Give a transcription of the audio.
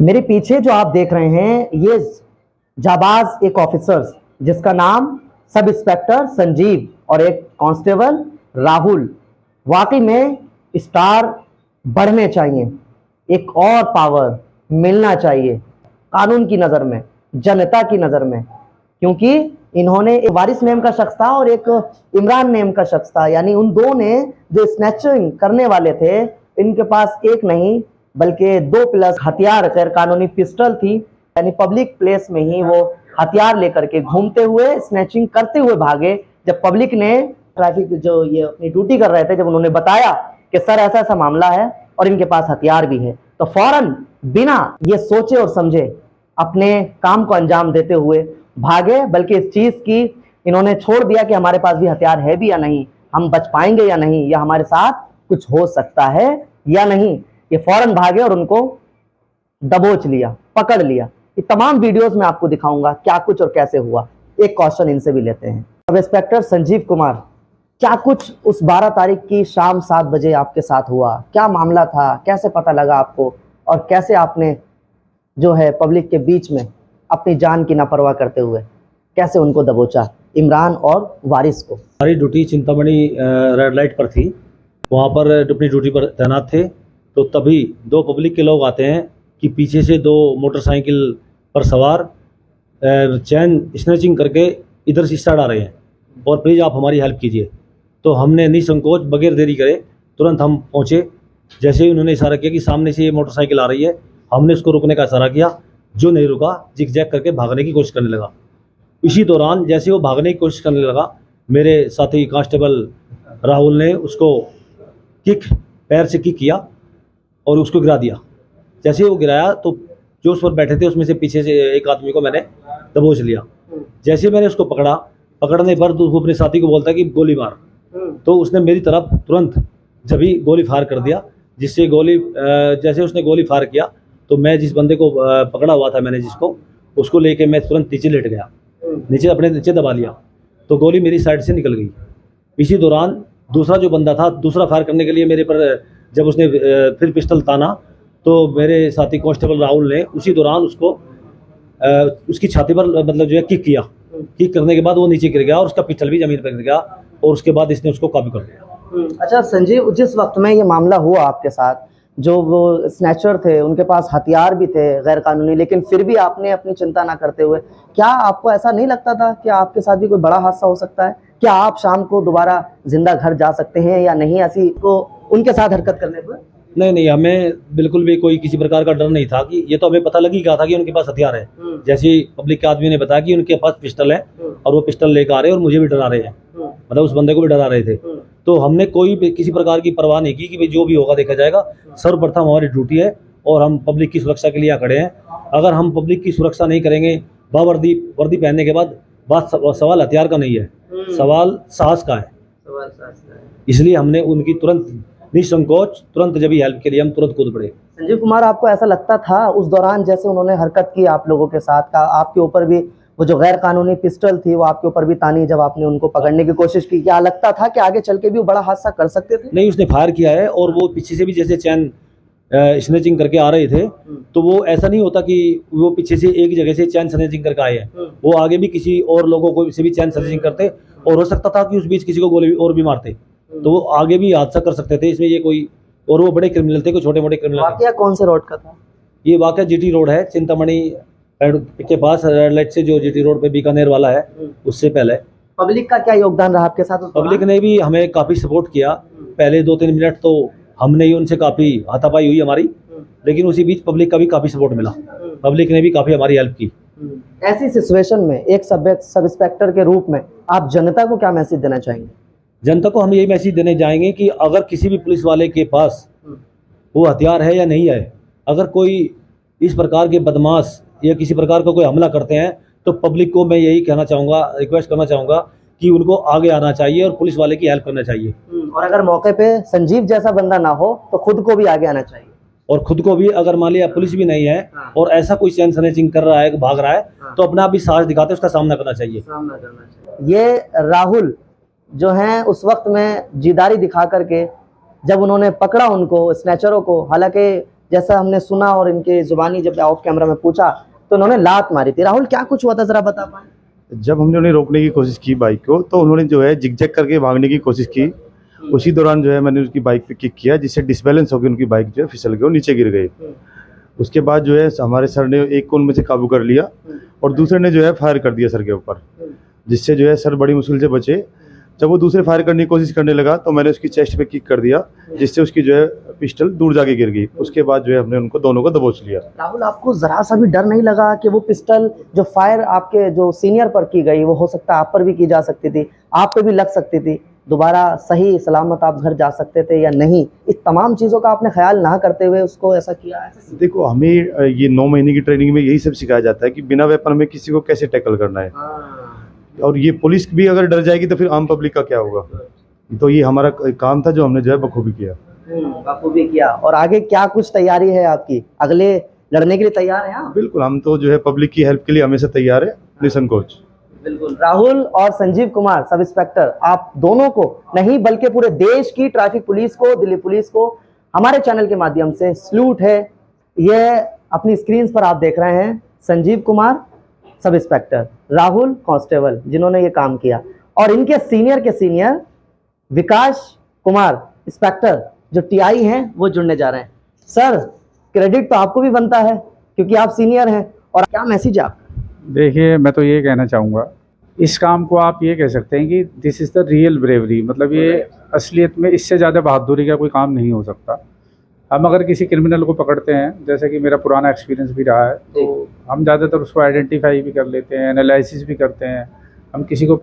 मेरे पीछे जो आप देख रहे हैं ये जाबाज एक ऑफिसर्स जिसका नाम सब इंस्पेक्टर संजीव और एक कांस्टेबल राहुल, वाकई में स्टार बढ़ने चाहिए, एक और पावर मिलना चाहिए कानून की नज़र में, जनता की नज़र में, क्योंकि इन्होंने एक वारिस नेम का शख्स था और एक इमरान नेम का शख्स था, यानी उन दो ने जो स्नैचिंग करने वाले थे इनके पास एक नहीं बल्कि 2+ हथियार, गैर कानूनी पिस्टल थी, यानी पब्लिक प्लेस में ही वो हथियार लेकर के घूमते हुए स्नैचिंग करते हुए भागे। जब पब्लिक ने, ट्रैफिक जो ये अपनी ड्यूटी कर रहे थे, जब उन्होंने बताया कि सर ऐसा ऐसा मामला है और इनके पास हथियार भी है, तो फौरन बिना ये सोचे और समझे अपने काम को अंजाम देते हुए भागे। बल्कि इस चीज की इन्होंने छोड़ दिया कि हमारे पास भी हथियार है भी या नहीं, हम बच पाएंगे या नहीं, या हमारे साथ कुछ हो सकता है या नहीं। ये फौरन भागे और उनको दबोच लिया, पकड़ लिया। ये तमाम वीडियोस में आपको दिखाऊंगा क्या कुछ और कैसे हुआ। एक क्वेश्चन इनसे भी लेते हैं। अब इंस्पेक्टर संजीव कुमार, क्या कुछ उस 12 तारीख की शाम 7 बजे आपके साथ हुआ? क्या मामला था, कैसे पता लगा आपको, और कैसे आपने जो है पब्लिक के बीच में अपनी जान की लापरवाह करते हुए कैसे उनको दबोचा, इमरान और वारिस को? हमारी ड्यूटी चिंतामणि रेड लाइट पर थी, वहाँ पर अपनी ड्यूटी पर तैनात थे। तो तभी 2 पब्लिक के लोग आते हैं कि पीछे से 2 मोटरसाइकिल पर सवार चैन स्नैचिंग करके इधर से स्टार्ट आ रहे हैं और प्लीज़ आप हमारी हेल्प कीजिए। तो हमने निसंकोच बगैर देरी करे तुरंत हम पहुँचे। जैसे ही उन्होंने इशारा किया कि सामने से ये मोटरसाइकिल आ रही है, हमने उसको रुकने का इशारा किया, जो नहीं रुका जिग जैग करके भागने की कोशिश करने लगा। इसी दौरान जैसे वो भागने की कोशिश करने लगा, मेरे साथी कांस्टेबल राहुल ने उसको पैर से किक किया और उसको गिरा दिया। जैसे वो गिराया तो जो उस पर बैठे थे उसमें से पीछे से एक आदमी को मैंने दबोच लिया। जैसे मैंने उसको पकड़ने पर तो वो अपने साथी को बोलता है कि गोली मार, तो उसने मेरी तरफ तुरंत जब ही गोली फायर कर दिया, जिससे जैसे उसने गोली फायर किया तो मैं जिस बंदे को पकड़ा हुआ था, मैंने जिसको, उसको लेके मैं तुरंत नीचे लेट गया, अपने नीचे दबा लिया, तो गोली मेरी साइड से निकल गई। इसी दौरान दूसरा जो बंदा था, दूसरा फायर करने के लिए मेरे पर जब उसने फिर पिस्टल ताना तो मेरे साथी कांस्टेबल राहुल ने उसी दौरान उसकी छाती पर मतलब जो है किक किया। किक करने के बाद वो नीचे गिर गया और उसका पिस्टल भी जमीन पर गिर गया और उसके बाद इसने उसको काबू कर लिया। अच्छा संजीव, जिस वक्त में ये मामला हुआ आपके साथ, जो वो स्नैचर थे उनके पास हथियार भी थे गैर कानूनी, लेकिन फिर भी आपने अपनी चिंता ना करते हुए, क्या आपको ऐसा नहीं लगता था कि आपके साथ भी कोई बड़ा हादसा हो सकता है? क्या आप शाम को दोबारा जिंदा घर जा सकते हैं या नहीं, ऐसी को उनके साथ हरकत करने पर? नहीं, हमें बिल्कुल भी कोई किसी प्रकार का डर नहीं था। कि ये तो हमें पता लग ही गया था कि उनके पास हथियार है। जैसे पब्लिक के आदमी ने बताया कि उनके पास पिस्टल है और वो पिस्टल लेकर आ रहे हैं और मुझे भी डरा रहे हैं, मतलब उस बंदे को भी डरा रहे थे। तो हमने कोई भी किसी प्रकार की परवाह नहीं की कि भाई जो भी होगा देखा जाएगा। सर्वप्रथम हमारी ड्यूटी है और हम पब्लिक की सुरक्षा के लिए खड़े हैं। अगर हम पब्लिक की सुरक्षा नहीं करेंगे वर्दी पहनने के बाद, बात सवाल हथियार का नहीं है, सवाल साहस का है। इसलिए हमने उनकी तुरंत निसंकोच तुरंत जब ही हेल्प के लिए हम तुरंत कूद पड़े। संजीव कुमार, आपको ऐसा लगता था उस दौरान जैसे उन्होंने हरकत की आप लोगों के साथ का, आपके ऊपर भी वो जो गैर कानूनी पिस्टल थी वो आपके ऊपर भी तानी जब आपने उनको पकड़ने की कोशिश की, क्या लगता था कि आगे चल के भी वो बड़ा हादसा कर सकते थे? नहीं, उसने फायर किया है और वो पीछे से भी जैसे चैन स्नैचिंग करके आ रहे थे, तो वो ऐसा नहीं होता कि वो पीछे से एक जगह से चैन स्नैचिंग करके आए हैं, वो आगे भी किसी और लोगों को से भी चैन स्नैचिंग करते और हो सकता था कि उस बीच किसी को गोली और भी मारते, तो वो आगे भी हादसा कर सकते थे। इसमें ये कोई, और वो बड़े क्रिमिनल थे, कोई छोटे मोटे क्रिमिनल। वाकया कौन से रोड का था? ये वाकया जीटी रोड है, चिंतामणि के पास रेड लाइट से जो जीटी रोड पे बीकानेर वाला है, उससे पहले। पब्लिक का क्या योगदान रहा आपके साथ? पब्लिक ने भी हमें काफी सपोर्ट किया। पहले 2-3 मिनट तो हमने ही उनसे काफी हाथापाई हुई हमारी, लेकिन उसी बीच पब्लिक का भी काफी सपोर्ट मिला। पब्लिक ने भी काफी हमारी हेल्प की। ऐसी सिचुएशन में एक सब इंस्पेक्टर के रूप में आप जनता को क्या मैसेज देना चाहेंगे? जनता को हम यही मैसेज देने जाएंगे कि अगर किसी भी पुलिस वाले के पास वो हथियार है या नहीं है, अगर कोई इस प्रकार के बदमाश या किसी प्रकार का कोई हमला करते हैं, तो पब्लिक को मैं यही कहना चाहूँगा, रिक्वेस्ट करना चाहूँगा कि उनको आगे आना चाहिए और पुलिस वाले की हेल्प करना चाहिए। और अगर मौके पे संजीव जैसा बंदा ना हो तो खुद को भी आगे आना चाहिए, और खुद को भी, अगर मान लिया पुलिस भी नहीं है और ऐसा कोई चैन स्नैचिंग कर रहा है, भाग रहा है, तो अपना आप भी साहस दिखाते उसका सामना करना चाहिए। ये राहुल जो हैं उस वक्त में जिदारी दिखा करके जब उन्होंने पकड़ा उनको स्नैचरों को, हालांकि जैसा हमने सुना और इनके जुबानी जब ऑफ कैमरा में पूछा तो उन्होंने लात मारी थी। राहुल क्या कुछ हुआ था, जरा बता पाए। जब हमने उन्हें रोकने की कोशिश की बाइक को, तो उन्होंने जो है जिग-जैग करके भागने की कोशिश की। उसी दौरान जो है मैंने उसकी बाइक पे किक किया, जिससे डिसबैलेंस होकर उनकी बाइक जो है फिसल गई और नीचे गिर गई। उसके बाद जो है हमारे सर ने एक को उनमें से काबू कर लिया और दूसरे ने जो है फायर कर दिया सर के ऊपर, जिससे जो है सर बड़ी मुश्किल से बचे। जब वो दूसरे फायर करने की कोशिश करने लगा तो मैंने उसकी चेस्ट पे किक कर दिया, जिससे उसकी जो है पिस्टल दूर जाके गिर गई। उसके बाद जो है हमने उनको दोनों को दबोच लिया। राहुल आपको जरा सा भी डर नहीं लगा कि वो पिस्टल जो फायर आपके जो सीनियर पर की गई वो हो सकता है आप पर भी की जा सकती थी, आप पे भी लग सकती थी, दोबारा सही सलामत आप घर जा सकते थे या नहीं? इस तमाम चीज़ों का आपने ख्याल ना करते हुए उसको ऐसा किया है? देखो, हमें ये 9 महीने की ट्रेनिंग में यही सब सिखाया जाता है कि बिना वेपन में किसी को कैसे टैकल करना है। और ये पुलिस भी अगर डर जाएगी तो फिर आम पब्लिक का क्या होगा। तो ये हमारा काम था जो हमने जो है बखूबी किया। बखूबी किया। और आगे क्या कुछ तैयारी है आपकी, अगले लड़ने के लिए तैयार हैं आप? बिल्कुल, हम तो जो है पब्लिक की हेल्प के लिए हमेशा तैयार है, निसंकोच। बिल्कुल। राहुल और संजीव कुमार सब इंस्पेक्टर, आप दोनों को नहीं बल्कि पूरे देश की ट्रैफिक पुलिस को, दिल्ली पुलिस को हमारे चैनल के माध्यम से सल्यूट है। यह अपनी स्क्रीन पर आप देख रहे हैं Sanjeev Kumar sub inspector, Rahul constable, जिन्होंने ये काम किया, और इनके सीनियर के सीनियर विकास कुमार इंस्पेक्टर जो टीआई हैं वो जुड़ने जा रहे हैं। सर, क्रेडिट तो आपको भी बनता है क्योंकि आप सीनियर हैं। और क्या मैसेज है आपका? देखिए, मैं तो ये कहना चाहूँगा, इस काम को आप ये कह सकते हैं कि this is the real bravery. मतलब ये असलियत में इससे ज़्यादा बहादुरी का कोई काम नहीं हो सकता। हम अगर किसी क्रिमिनल को पकड़ते हैं, जैसे कि मेरा पुराना एक्सपीरियंस भी रहा है, तो हम ज़्यादातर उसको आइडेंटिफाई भी कर लेते हैं, एनालिसिस भी करते हैं। हम किसी को